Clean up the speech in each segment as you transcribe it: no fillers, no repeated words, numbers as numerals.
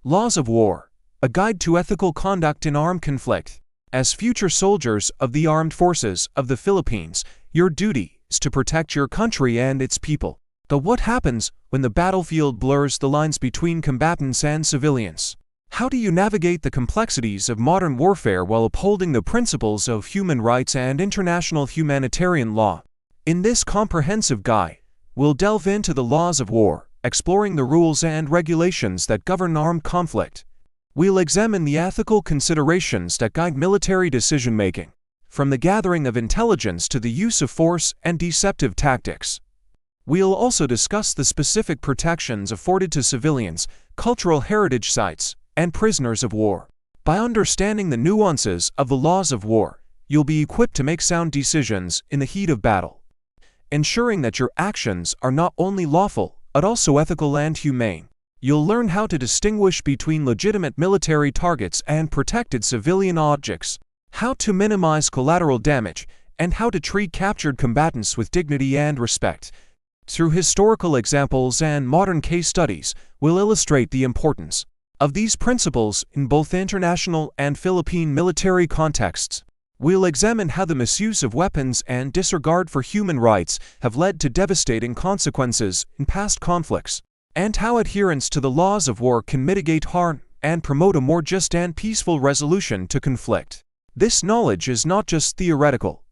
Laws of War, a guide to ethical conduct in armed conflict. As future soldiers of the armed forces of the Philippines, your duty is to protect your country and its people. But what happens when the battlefield blurs the lines between combatants and civilians? How do you navigate the complexities of modern warfare while upholding the principles of human rights and international humanitarian law? In this comprehensive guide, we'll delve into the laws of war, exploring the rules and regulations that govern armed conflict. We'll examine the ethical considerations that guide military decision-making, from the gathering of intelligence to the use of force and deceptive tactics. We'll also discuss the specific protections afforded to civilians, cultural heritage sites, and prisoners of war. By understanding the nuances of the laws of war, you'll be equipped to make sound decisions in the heat of battle, ensuring that your actions are not only lawful, but also ethical and humane. You'll learn how to distinguish between legitimate military targets and protected civilian objects, how to minimize collateral damage, and how to treat captured combatants with dignity and respect. Through historical examples and modern case studies, we'll illustrate the importance of these principles in both international and Philippine military contexts. We'll examine how the misuse of weapons and disregard for human rights have led to devastating consequences in past conflicts, and how adherence to the laws of war can mitigate harm and promote a more just and peaceful resolution to conflict. This knowledge is not just theoretical.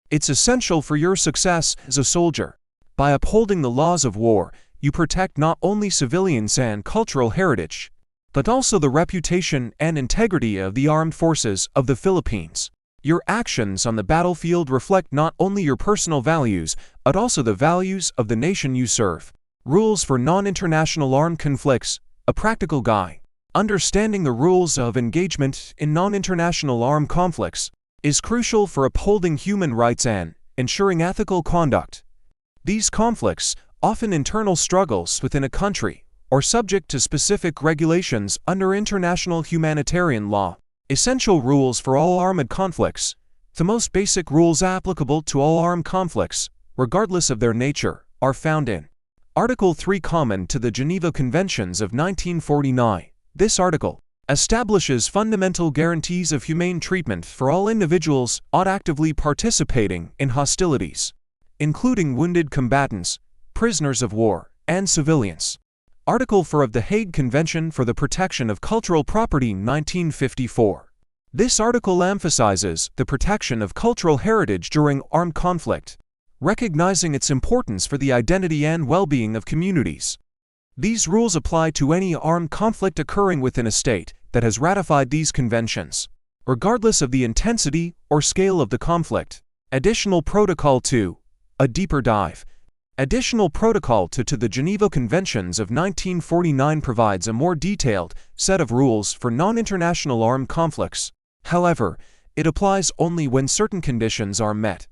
It's essential for your success as a soldier. By upholding the laws of war, you protect not only civilians and cultural heritage, but also the reputation and integrity of the armed forces of the Philippines. Your actions on the battlefield reflect not only your personal values, but also the values of the nation you serve. Rules for non-international armed conflicts, a practical guide. Understanding the rules of engagement in non-international armed conflicts is crucial for upholding human rights and ensuring ethical conduct. These conflicts, often internal struggles within a country, are subject to specific regulations under international humanitarian law. Essential rules for all armed conflicts. The most basic rules applicable to all armed conflicts, regardless of their nature, are found in Article 3, common to the Geneva Conventions of 1949. This article establishes fundamental guarantees of humane treatment for all individuals actively participating in hostilities, including wounded combatants, prisoners of war, and civilians. Article 4 of the Hague Convention for the Protection of Cultural Property 1954. This article emphasizes the protection of cultural heritage during armed conflict, recognizing its importance for the identity and well-being of communities. These rules apply to any armed conflict occurring within a state that has ratified these conventions, regardless of the intensity or scale of the conflict. Additional Protocol 2, a deeper dive. Additional Protocol 2 to the Geneva Conventions of 1949 provides a more detailed set of rules for non-international armed conflicts. However, it applies only when certain conditions are met.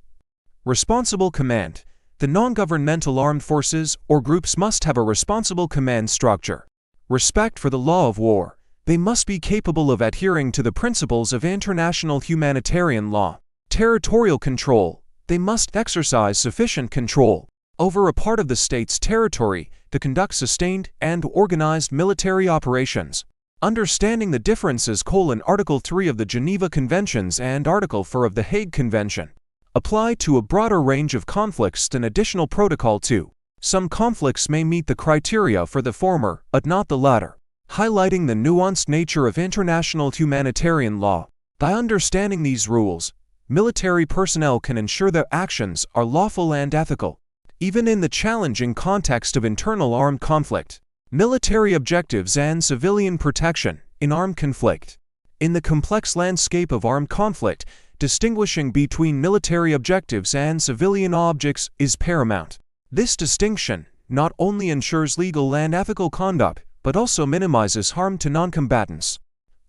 Responsible command. The non-governmental armed forces or groups must have a responsible command structure. Respect for the law of war. They must be capable of adhering to the principles of international humanitarian law. Territorial control. They must exercise sufficient control over a part of the state's territory to conduct sustained and organized military operations. Understanding the differences: Article 3 of the Geneva Conventions and Article 4 of the Hague Convention apply to a broader range of conflicts than Additional Protocol 2. Some conflicts may meet the criteria for the former, but not the latter, highlighting the nuanced nature of international humanitarian law. By understanding these rules, military personnel can ensure their actions are lawful and ethical, even in the challenging context of internal armed conflict. Military objectives and civilian protection in armed conflict. In the complex landscape of armed conflict, distinguishing between military objectives and civilian objects is paramount. This distinction not only ensures legal and ethical conduct, but also minimizes harm to non-combatants.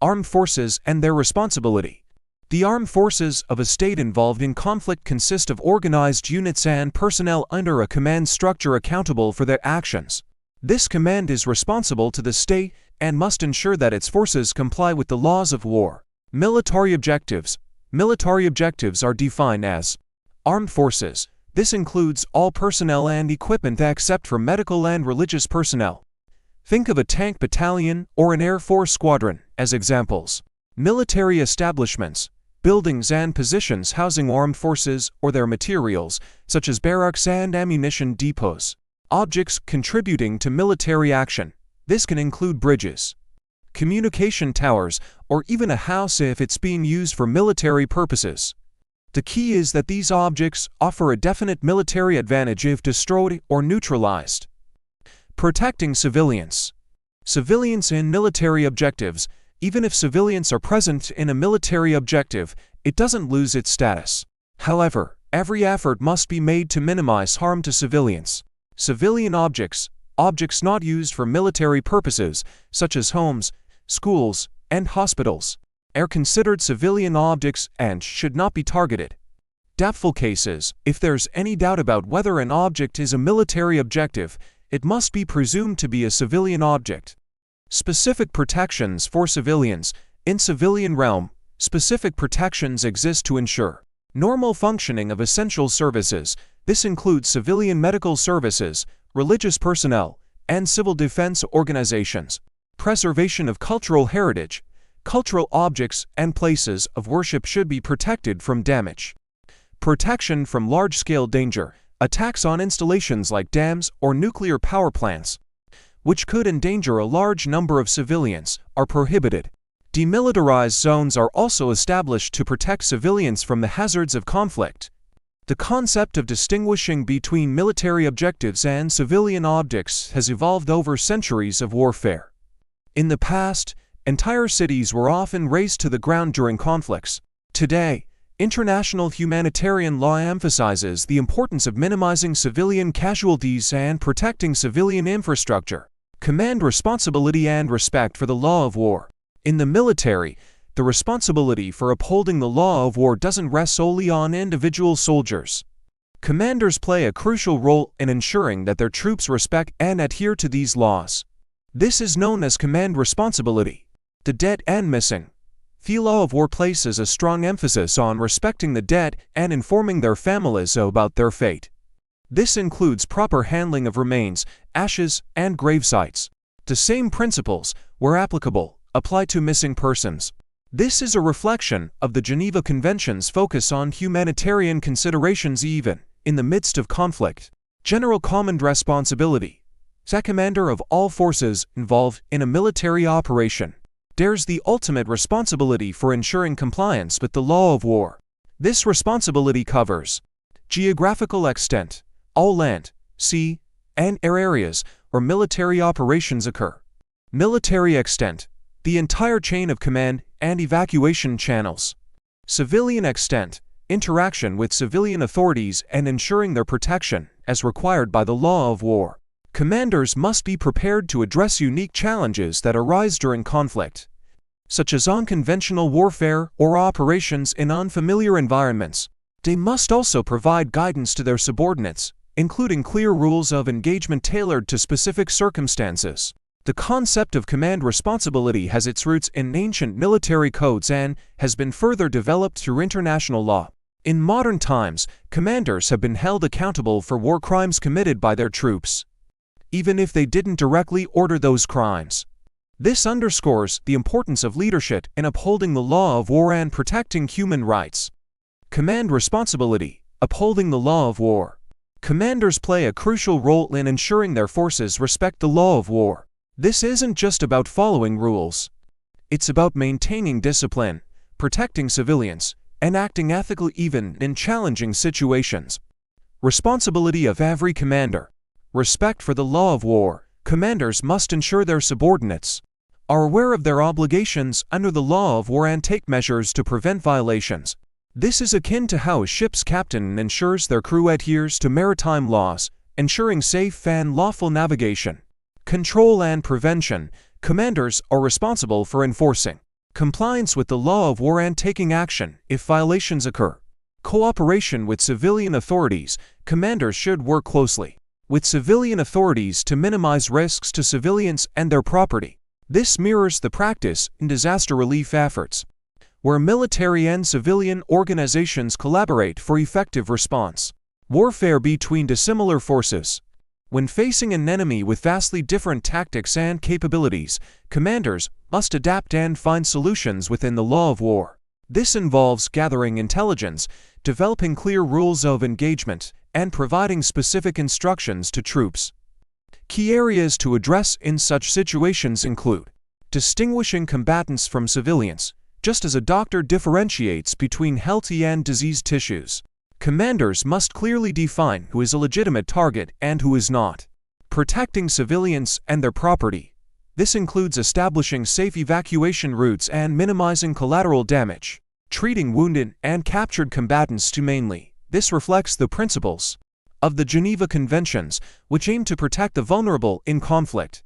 Armed forces and their responsibility. The armed forces of a state involved in conflict consist of organized units and personnel under a command structure accountable for their actions. This command is responsible to the state and must ensure that its forces comply with the laws of war. Military objectives. Military objectives are defined as armed forces. This includes all personnel and equipment except for medical and religious personnel. Think of a tank battalion or an Air Force squadron as examples. Military establishments, buildings and positions housing armed forces or their materials, such as barracks and ammunition depots. Objects contributing to military action. This can include bridges, communication towers, or even a house if it's being used for military purposes. The key is that these objects offer a definite military advantage if destroyed or neutralized. Protecting civilians. Civilians in military objectives. Even if civilians are present in a military objective, it doesn't lose its status. However, every effort must be made to minimize harm to civilians. Civilian objects, objects not used for military purposes, such as homes, schools, and hospitals, are considered civilian objects and should not be targeted. Doubtful cases. If there's any doubt about whether an object is a military objective, it must be presumed to be a civilian object. Specific protections for civilians. In civilian realm, specific protections exist to ensure normal functioning of essential services. This includes civilian medical services, religious personnel, and civil defense organizations. Preservation of cultural heritage. Cultural objects and places of worship should be protected from damage. Protection from large-scale danger. Attacks on installations like dams or nuclear power plants, which could endanger a large number of civilians, are prohibited. Demilitarized zones are also established to protect civilians from the hazards of conflict. The concept of distinguishing between military objectives and civilian objects has evolved over centuries of warfare. In the past, entire cities were often razed to the ground during conflicts. Today, international humanitarian law emphasizes the importance of minimizing civilian casualties and protecting civilian infrastructure. Command responsibility and respect for the law of war. In the military, the responsibility for upholding the law of war doesn't rest solely on individual soldiers. Commanders play a crucial role in ensuring that their troops respect and adhere to these laws. This is known as command responsibility. The dead and missing. The law of war places a strong emphasis on respecting the dead and informing their families about their fate. This includes proper handling of remains, ashes, and grave sites. The same principles, where applicable, apply to missing persons. This is a reflection of the Geneva Convention's focus on humanitarian considerations even in the midst of conflict. General command responsibility. The commander of all forces involved in a military operation bears the ultimate responsibility for ensuring compliance with the law of war. This responsibility covers geographical extent, all land, sea, and air areas where military operations occur. Military extent, the entire chain of command and evacuation channels. Civilian extent, interaction with civilian authorities and ensuring their protection as required by the law of war. Commanders must be prepared to address unique challenges that arise during conflict, such as unconventional warfare or operations in unfamiliar environments. They must also provide guidance to their subordinates, including clear rules of engagement tailored to specific circumstances. The concept of command responsibility has its roots in ancient military codes and has been further developed through international law. In modern times, commanders have been held accountable for war crimes committed by their troops, even if they didn't directly order those crimes. This underscores the importance of leadership in upholding the law of war and protecting human rights. Command responsibility, upholding the law of war. Commanders play a crucial role in ensuring their forces respect the law of war. This isn't just about following rules. It's about maintaining discipline, protecting civilians, and acting ethically even in challenging situations. Responsibility of every commander. Respect for the law of war. Commanders must ensure their subordinates are aware of their obligations under the law of war and take measures to prevent violations. This is akin to how a ship's captain ensures their crew adheres to maritime laws, ensuring safe and lawful navigation. Control and prevention. Commanders are responsible for enforcing compliance with the law of war and taking action if violations occur. Cooperation with civilian authorities. Commanders should work closely with civilian authorities to minimize risks to civilians and their property. This mirrors the practice in disaster relief efforts, where military and civilian organizations collaborate for effective response. Warfare between dissimilar forces. When facing an enemy with vastly different tactics and capabilities, commanders must adapt and find solutions within the law of war. This involves gathering intelligence, developing clear rules of engagement, and providing specific instructions to troops. Key areas to address in such situations include distinguishing combatants from civilians, just as a doctor differentiates between healthy and diseased tissues. Commanders must clearly define who is a legitimate target and who is not. Protecting civilians and their property. This includes establishing safe evacuation routes and minimizing collateral damage. Treating wounded and captured combatants humanely. This reflects the principles of the Geneva Conventions, which aim to protect the vulnerable in conflict.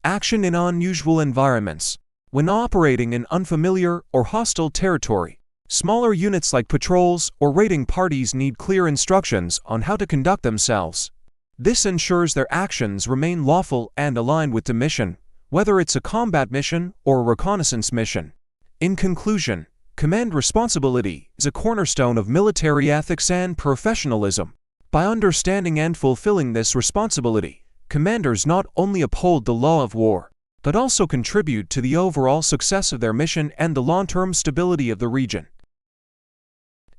Action in unusual environments. When operating in unfamiliar or hostile territory, smaller units like patrols or raiding parties need clear instructions on how to conduct themselves. This ensures their actions remain lawful and aligned with the mission, whether it's a combat mission or a reconnaissance mission. In conclusion, command responsibility is a cornerstone of military ethics and professionalism. By understanding and fulfilling this responsibility, commanders not only uphold the law of war, but also contribute to the overall success of their mission and the long-term stability of the region.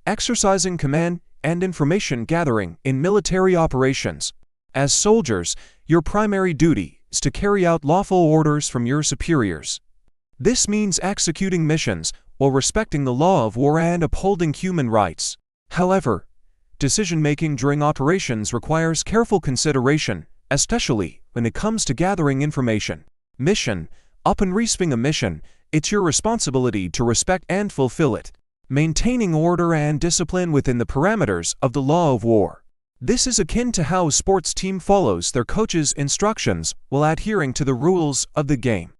Exercising command and information gathering in military operations. As soldiers, your primary duty is to carry out lawful orders from your superiors. This means executing missions while respecting the law of war and upholding human rights. However, decision-making during operations requires careful consideration, especially when it comes to gathering information. Mission. Upon receiving a mission, it's your responsibility to respect and fulfill it, maintaining order and discipline within the parameters of the law of war. This is akin to how a sports team follows their coach's instructions while adhering to the rules of the game.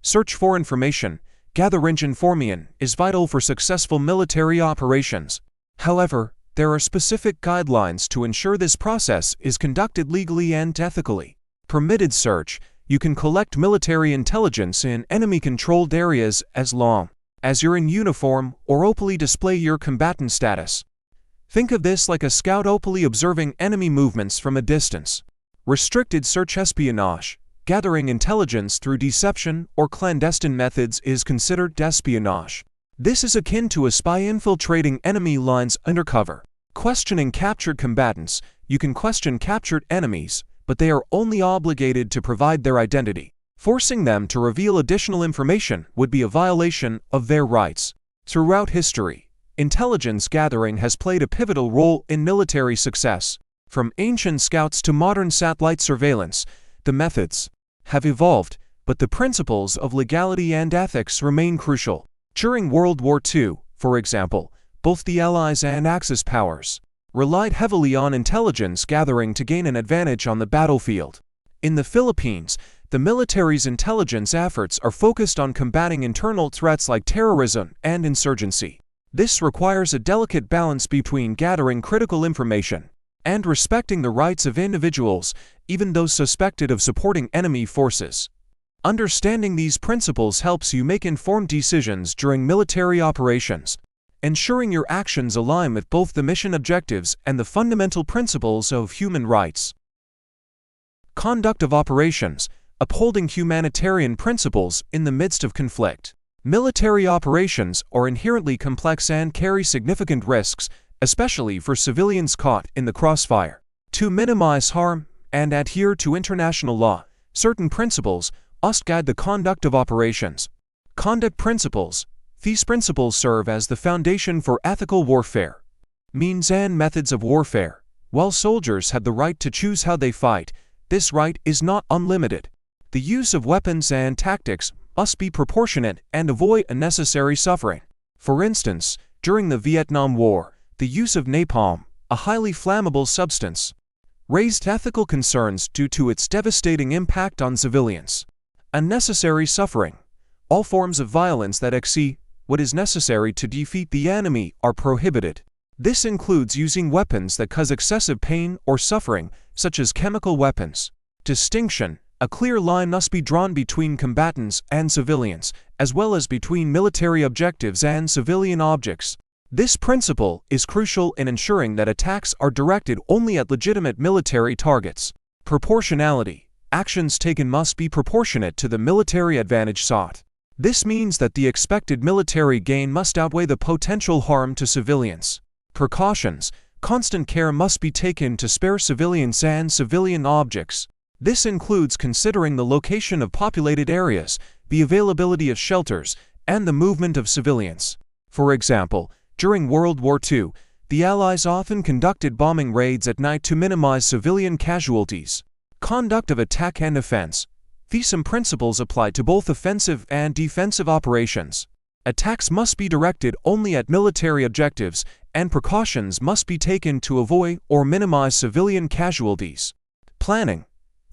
Search for information. Gathering information is vital for successful military operations. However, there are specific guidelines to ensure this process is conducted legally and ethically. Permitted search. You can collect military intelligence in enemy-controlled areas as long as you're in uniform or openly display your combatant status. Think of this like a scout openly observing enemy movements from a distance. Restricted search espionage. Gathering intelligence through deception or clandestine methods is considered espionage. This is akin to a spy infiltrating enemy lines undercover. Questioning captured combatants. You can question captured enemies, but they are only obligated to provide their identity. Forcing them to reveal additional information would be a violation of their rights. Throughout history, intelligence gathering has played a pivotal role in military success. From ancient scouts to modern satellite surveillance, the methods have evolved, but the principles of legality and ethics remain crucial. During World War II, for example, both the Allies and Axis powers relied heavily on intelligence gathering to gain an advantage on the battlefield. In the Philippines, the military's intelligence efforts are focused on combating internal threats like terrorism and insurgency. This requires a delicate balance between gathering critical information and respecting the rights of individuals, even those suspected of supporting enemy forces. Understanding these principles helps you make informed decisions during military operations, ensuring your actions align with both the mission objectives and the fundamental principles of human rights. Conduct of operations. Upholding humanitarian principles in the midst of conflict. Military operations are inherently complex and carry significant risks, especially for civilians caught in the crossfire. To minimize harm and adhere to international law, certain principles must guide the conduct of operations. Conduct principles. These principles serve as the foundation for ethical warfare. Means and methods of warfare. While soldiers have the right to choose how they fight, this right is not unlimited. The use of weapons and tactics must be proportionate and avoid unnecessary suffering. For instance, during the Vietnam War, the use of napalm, a highly flammable substance, raised ethical concerns due to its devastating impact on civilians. Unnecessary suffering. All forms of violence that exceed what is necessary to defeat the enemy are prohibited. This includes using weapons that cause excessive pain or suffering, such as chemical weapons. Distinction. A clear line must be drawn between combatants and civilians, as well as between military objectives and civilian objects. This principle is crucial in ensuring that attacks are directed only at legitimate military targets. Proportionality. Actions taken must be proportionate to the military advantage sought. This means that the expected military gain must outweigh the potential harm to civilians. Precautions. Constant care must be taken to spare civilians and civilian objects. This includes considering the location of populated areas, the availability of shelters, and the movement of civilians. For example, during World War II, the Allies often conducted bombing raids at night to minimize civilian casualties. Conduct of attack and defense. These principles apply to both offensive and defensive operations. Attacks must be directed only at military objectives, and precautions must be taken to avoid or minimize civilian casualties. Planning.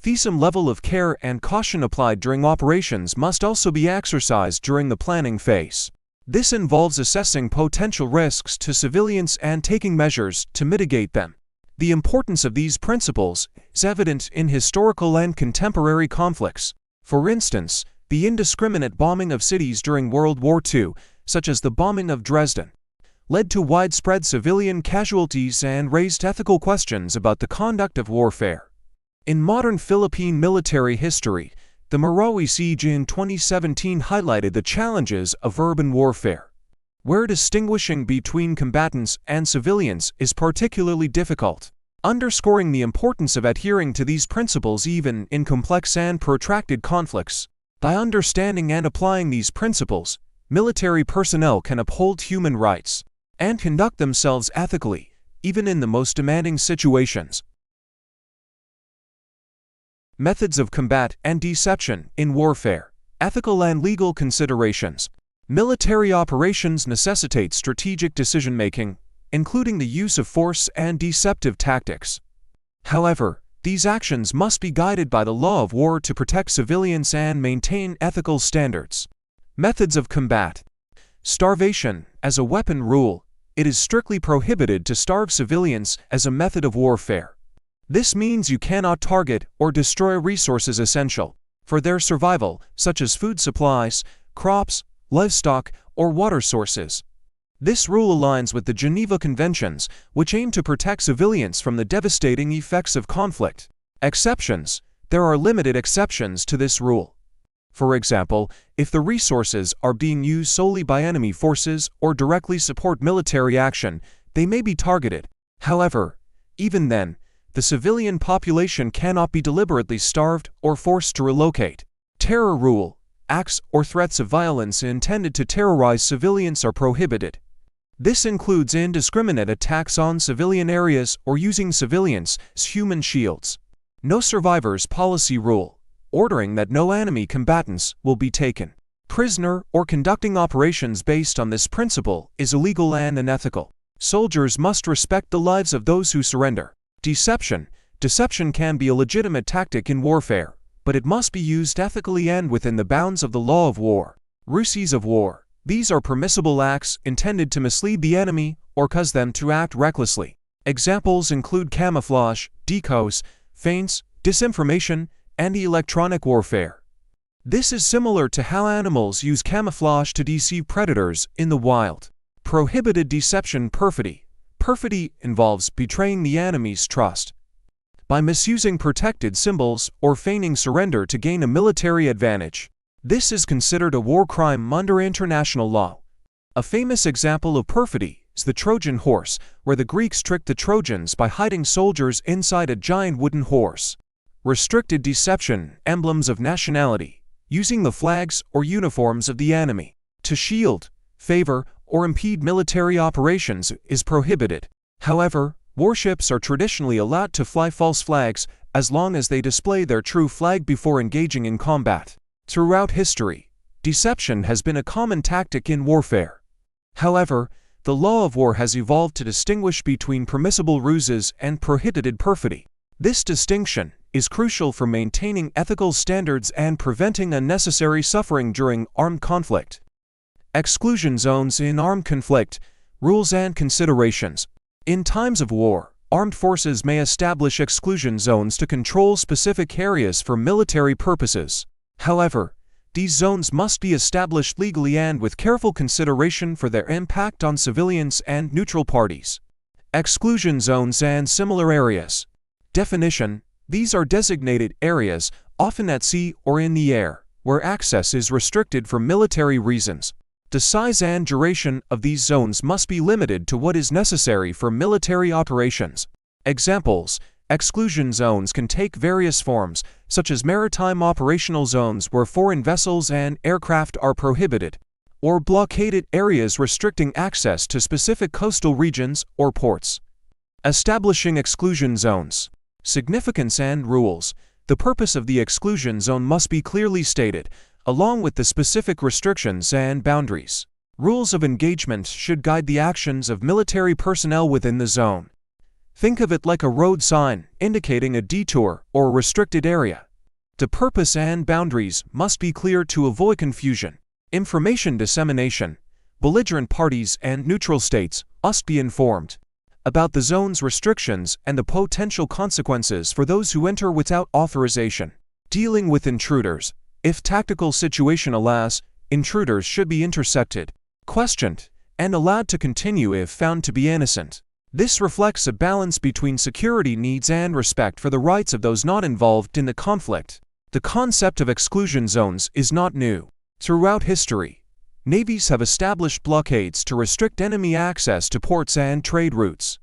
The level of care and caution applied during operations must also be exercised during the planning phase. This involves assessing potential risks to civilians and taking measures to mitigate them. The importance of these principles is evident in historical and contemporary conflicts. For instance, the indiscriminate bombing of cities during World War II, such as the bombing of Dresden, led to widespread civilian casualties and raised ethical questions about the conduct of warfare. In modern Philippine military history, the Marawi siege in 2017 highlighted the challenges of urban warfare, where distinguishing between combatants and civilians is particularly difficult, underscoring the importance of adhering to these principles even in complex and protracted conflicts. By understanding and applying these principles, military personnel can uphold human rights and conduct themselves ethically, even in the most demanding situations. Methods of combat and deception in warfare. Ethical and legal considerations. Military operations necessitate strategic decision-making, including the use of force and deceptive tactics. However, these actions must be guided by the law of war to protect civilians and maintain ethical standards. Methods of combat. Starvation as a weapon rule. It is strictly prohibited to starve civilians as a method of warfare. This means you cannot target or destroy resources essential for their survival, such as food supplies, crops, livestock, or water sources. This rule aligns with the Geneva Conventions, which aim to protect civilians from the devastating effects of conflict. Exceptions. There are limited exceptions to this rule. For example, if the resources are being used solely by enemy forces or directly support military action, they may be targeted. However, even then, the civilian population cannot be deliberately starved or forced to relocate. Terror rule. Acts or threats of violence intended to terrorize civilians are prohibited. This includes indiscriminate attacks on civilian areas or using civilians as human shields. No survivors policy rule, ordering that no enemy combatants will be taken prisoner or conducting operations based on this principle is illegal and unethical. Soldiers must respect the lives of those who surrender. Deception. Deception can be a legitimate tactic in warfare, but it must be used ethically and within the bounds of the law of war. Ruses of war. These are permissible acts intended to mislead the enemy or cause them to act recklessly. Examples include camouflage, decoys, feints, disinformation, and electronic warfare. This is similar to how animals use camouflage to deceive predators in the wild. Prohibited deception. Perfidy. Perfidy involves betraying the enemy's trust by misusing protected symbols or feigning surrender to gain a military advantage. This is considered a war crime under international law. A famous example of perfidy is the Trojan horse, where the Greeks tricked the Trojans by hiding soldiers inside a giant wooden horse. Restricted deception. Emblems of nationality. Using the flags or uniforms of the enemy to shield, favor, or impede military operations is prohibited. However, warships are traditionally allowed to fly false flags as long as they display their true flag before engaging in combat. Throughout history, deception has been a common tactic in warfare. However, the law of war has evolved to distinguish between permissible ruses and prohibited perfidy. This distinction is crucial for maintaining ethical standards and preventing unnecessary suffering during armed conflict. Exclusion zones in armed conflict. Rules and considerations. In times of war, armed forces may establish exclusion zones to control specific areas for military purposes. However, these zones must be established legally and with careful consideration for their impact on civilians and neutral parties. Exclusion zones and similar areas. Definition. These are designated areas, often at sea or in the air, where access is restricted for military reasons. The size and duration of these zones must be limited to what is necessary for military operations. Examples: exclusion zones can take various forms, such as maritime operational zones where foreign vessels and aircraft are prohibited, or blockaded areas restricting access to specific coastal regions or ports. Establishing exclusion zones. Significance and rules. The purpose of the exclusion zone must be clearly stated, along with the specific restrictions and boundaries. Rules of engagement should guide the actions of military personnel within the zone. Think of it like a road sign indicating a detour or restricted area. The purpose and boundaries must be clear to avoid confusion. Information dissemination. Belligerent parties and neutral states must be informed about the zone's restrictions and the potential consequences for those who enter without authorization. Dealing with intruders. If tactical situation allows, intruders should be intercepted, questioned, and allowed to continue if found to be innocent. This reflects a balance between security needs and respect for the rights of those not involved in the conflict. The concept of exclusion zones is not new. Throughout history, navies have established blockades to restrict enemy access to ports and trade routes.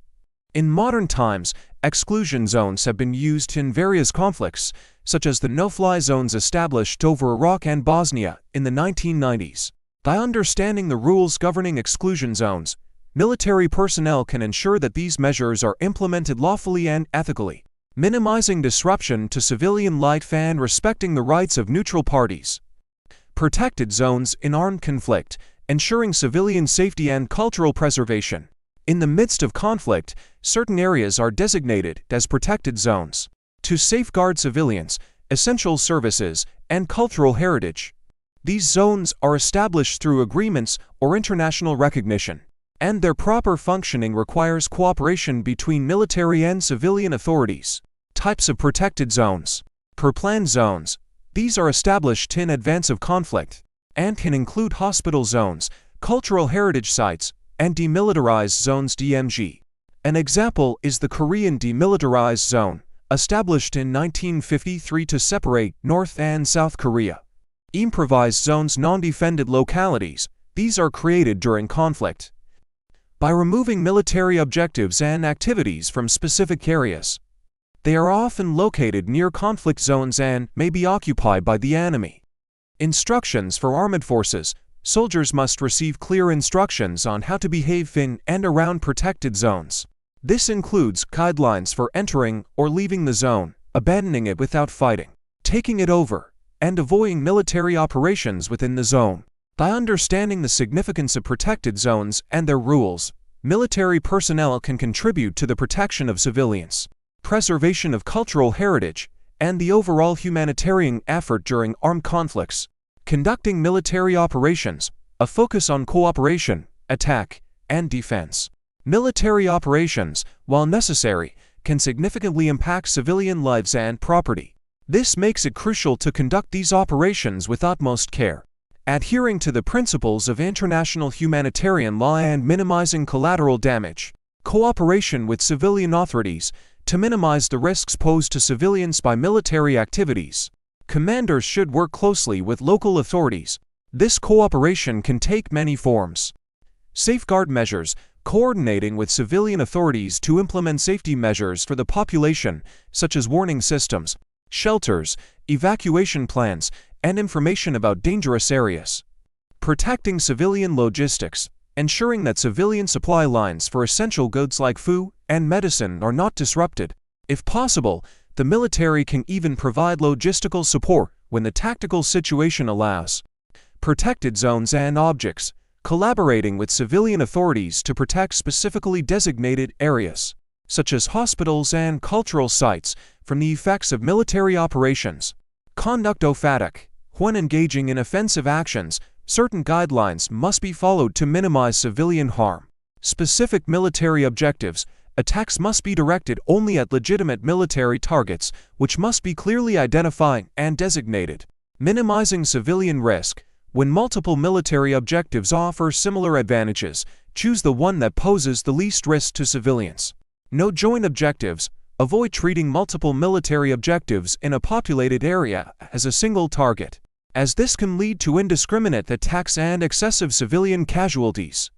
In modern times, exclusion zones have been used in various conflicts, such as the no-fly zones established over Iraq and Bosnia in the 1990s. By understanding the rules governing exclusion zones, military personnel can ensure that these measures are implemented lawfully and ethically, minimizing disruption to civilian life and respecting the rights of neutral parties. Protected zones in armed conflict, ensuring civilian safety and cultural preservation. In the midst of conflict, certain areas are designated as protected zones to safeguard civilians, essential services, and cultural heritage. These zones are established through agreements or international recognition, and their proper functioning requires cooperation between military and civilian authorities. Types of protected zones. Per-planned zones. These are established in advance of conflict and can include hospital zones, cultural heritage sites, and demilitarized zones (DMZ). An example is the Korean Demilitarized Zone, established in 1953 to separate North and South Korea. Improvised zones, non-defended localities. These are created during conflict by removing military objectives and activities from specific areas. They are often located near conflict zones and may be occupied by the enemy. Instructions for armed forces. Soldiers must receive clear instructions on how to behave in and around protected zones. This includes guidelines for entering or leaving the zone, abandoning it without fighting, taking it over, and avoiding military operations within the zone. By understanding the significance of protected zones and their rules, military personnel can contribute to the protection of civilians, preservation of cultural heritage, and the overall humanitarian effort during armed conflicts. Conducting military operations, a focus on cooperation, attack, and defense. Military operations, while necessary, can significantly impact civilian lives and property. This makes it crucial to conduct these operations with utmost care, adhering to the principles of international humanitarian law and minimizing collateral damage. Cooperation with civilian authorities to minimize the risks posed to civilians by military activities. Commanders should work closely with local authorities. This cooperation can take many forms. Safeguard measures, coordinating with civilian authorities to implement safety measures for the population, such as warning systems, shelters, evacuation plans, and information about dangerous areas. Protecting civilian logistics, ensuring that civilian supply lines for essential goods like food and medicine are not disrupted. If possible, the military can even provide logistical support when the tactical situation allows. Protected zones and objects, collaborating with civilian authorities to protect specifically designated areas, such as hospitals and cultural sites, from the effects of military operations. Conduct OFADIC. When engaging in offensive actions, certain guidelines must be followed to minimize civilian harm. Specific military objectives. Attacks must be directed only at legitimate military targets, which must be clearly identified and designated. Minimizing civilian risk. When multiple military objectives offer similar advantages, choose the one that poses the least risk to civilians. No joint objectives. Avoid treating multiple military objectives in a populated area as a single target, as this can lead to indiscriminate attacks and excessive civilian casualties.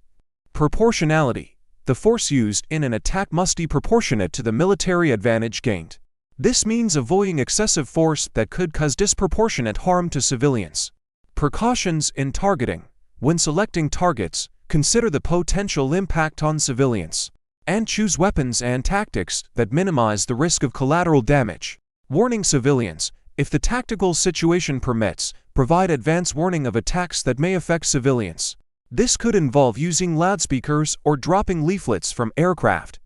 Proportionality. The force used in an attack must be proportionate to the military advantage gained. This means avoiding excessive force that could cause disproportionate harm to civilians. Precautions in targeting. When selecting targets, consider the potential impact on civilians, and choose weapons and tactics that minimize the risk of collateral damage. Warning civilians. If the tactical situation permits, provide advance warning of attacks that may affect civilians. This could involve using loudspeakers or dropping leaflets from aircraft.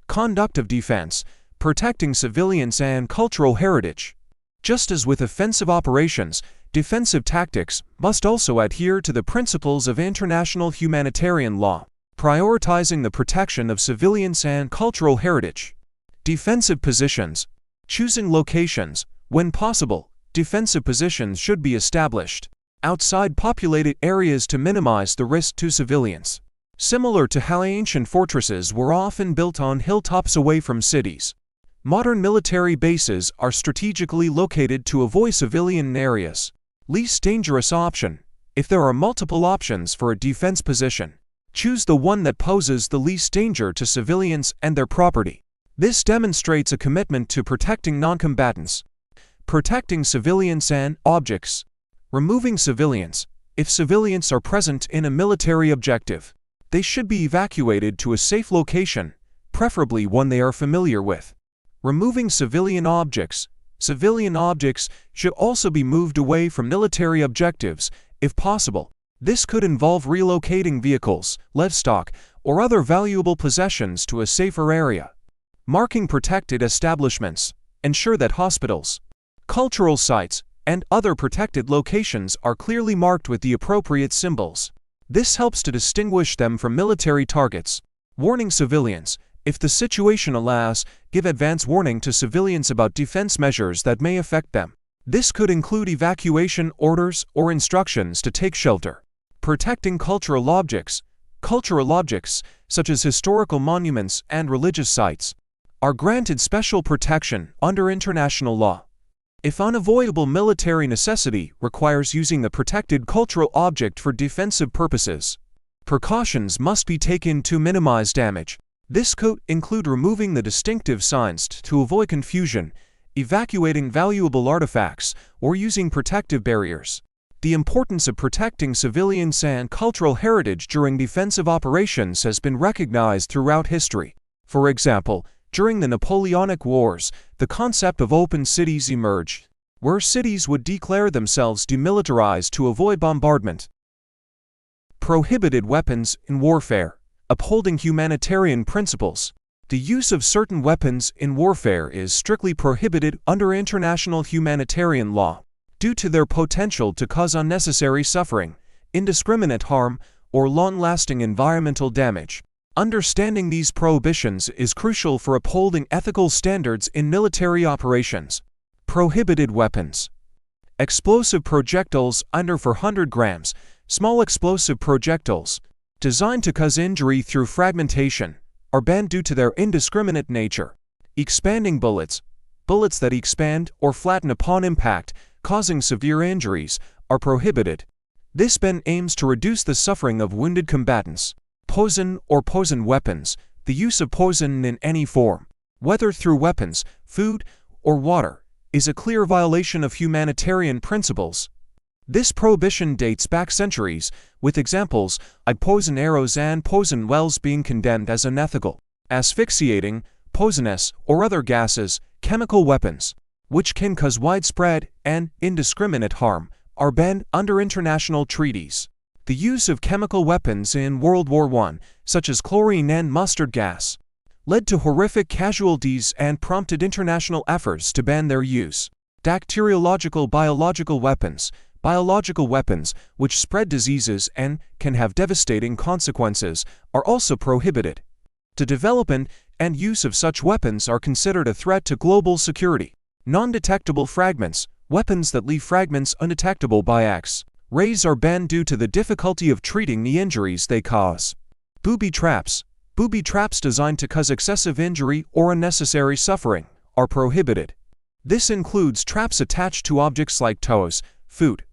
Conduct of defense. Protecting civilians and cultural heritage. Just as with offensive operations, defensive tactics must also adhere to the principles of international humanitarian law, prioritizing the protection of civilians and cultural heritage. Defensive positions. Choosing locations. When possible, defensive positions should be established outside populated areas to minimize the risk to civilians. Similar to how ancient fortresses were often built on hilltops away from cities, modern military bases are strategically located to avoid civilian areas. Least dangerous option. If there are multiple options for a defense position, choose the one that poses the least danger to civilians and their property. This demonstrates a commitment to protecting non-combatants. Protecting civilians and objects. Removing civilians. If civilians are present in a military objective, they should be evacuated to a safe location, preferably one they are familiar with. Removing civilian objects. Civilian objects should also be moved away from military objectives, if possible. This could involve relocating vehicles, livestock, or other valuable possessions to a safer area. Marking protected establishments. Ensure that hospitals, cultural sites, and other protected locations are clearly marked with the appropriate symbols. This helps to distinguish them from military targets. Warning civilians. If the situation allows, give advance warning to civilians about defense measures that may affect them. This could include evacuation orders or instructions to take shelter. Protecting cultural objects. Cultural objects, such as historical monuments and religious sites, are granted special protection under international law. If unavoidable military necessity requires using the protected cultural object for defensive purposes, precautions must be taken to minimize damage. This could include removing the distinctive signs to avoid confusion, evacuating valuable artifacts, or using protective barriers. The importance of protecting civilians and cultural heritage during defensive operations has been recognized throughout history. For example, during the Napoleonic Wars, the concept of open cities emerged, where cities would declare themselves demilitarized to avoid bombardment. Prohibited weapons in warfare. Upholding humanitarian principles. The use of certain weapons in warfare is strictly prohibited under international humanitarian law, due to their potential to cause unnecessary suffering, indiscriminate harm, or long-lasting environmental damage. Understanding these prohibitions is crucial for upholding ethical standards in military operations. Prohibited weapons. Explosive projectiles under 400 grams, small explosive projectiles, designed to cause injury through fragmentation, are banned due to their indiscriminate nature. Expanding bullets. Bullets that expand or flatten upon impact, causing severe injuries, are prohibited. This ban aims to reduce the suffering of wounded combatants. Poison or poison weapons. The use of poison in any form, whether through weapons, food, or water, is a clear violation of humanitarian principles. This prohibition dates back centuries, with examples like poison arrows and poison wells being condemned as unethical. Asphyxiating, poisonous, or other gases, chemical weapons, which can cause widespread and indiscriminate harm, are banned under international treaties. The use of chemical weapons in World War I, such as chlorine and mustard gas, led to horrific casualties and prompted international efforts to ban their use. Bacteriological biological weapons. Biological weapons, which spread diseases and can have devastating consequences, are also prohibited. The development and use of such weapons are considered a threat to global security. Non-detectable fragments. Weapons that leave fragments undetectable by X-rays are banned due to the difficulty of treating the injuries they cause. Booby traps. Booby traps designed to cause excessive injury or unnecessary suffering are prohibited. This includes traps attached to objects like toys, food,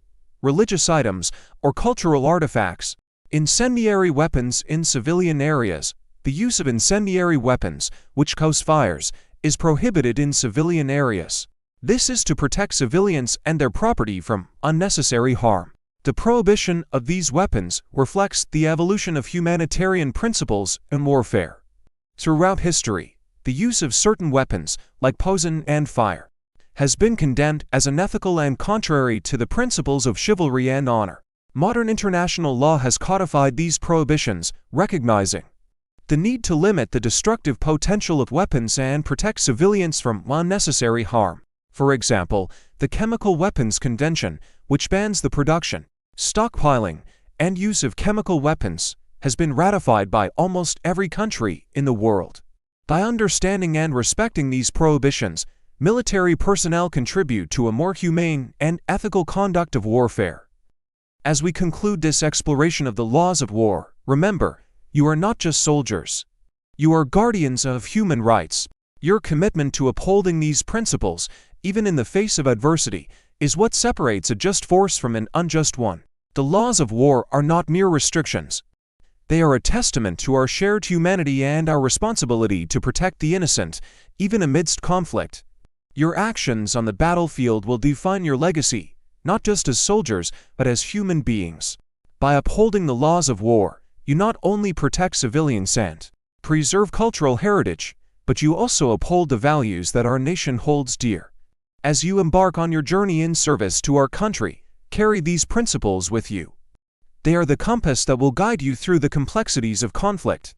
religious items, or cultural artifacts. Incendiary weapons in civilian areas. The use of incendiary weapons, which cause fires, is prohibited in civilian areas. This is to protect civilians and their property from unnecessary harm. The prohibition of these weapons reflects the evolution of humanitarian principles in warfare. Throughout history, the use of certain weapons, like poison and fire, has been condemned as unethical and contrary to the principles of chivalry and honor. Modern international law has codified these prohibitions, recognizing the need to limit the destructive potential of weapons and protect civilians from unnecessary harm. For example, the Chemical Weapons Convention, which bans the production, stockpiling, and use of chemical weapons, has been ratified by almost every country in the world. By understanding and respecting these prohibitions, military personnel contribute to a more humane and ethical conduct of warfare. As we conclude this exploration of the laws of war, remember, you are not just soldiers. You are guardians of human rights. Your commitment to upholding these principles, even in the face of adversity, is what separates a just force from an unjust one. The laws of war are not mere restrictions. They are a testament to our shared humanity and our responsibility to protect the innocent, even amidst conflict. Your actions on the battlefield will define your legacy, not just as soldiers, but as human beings. By upholding the laws of war, you not only protect civilians and preserve cultural heritage, but you also uphold the values that our nation holds dear. As you embark on your journey in service to our country, carry these principles with you. They are the compass that will guide you through the complexities of conflict,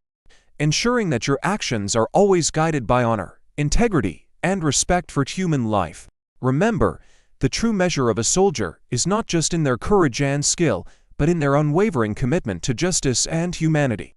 ensuring that your actions are always guided by honor, integrity, and respect for human life. Remember, the true measure of a soldier is not just in their courage and skill, but in their unwavering commitment to justice and humanity.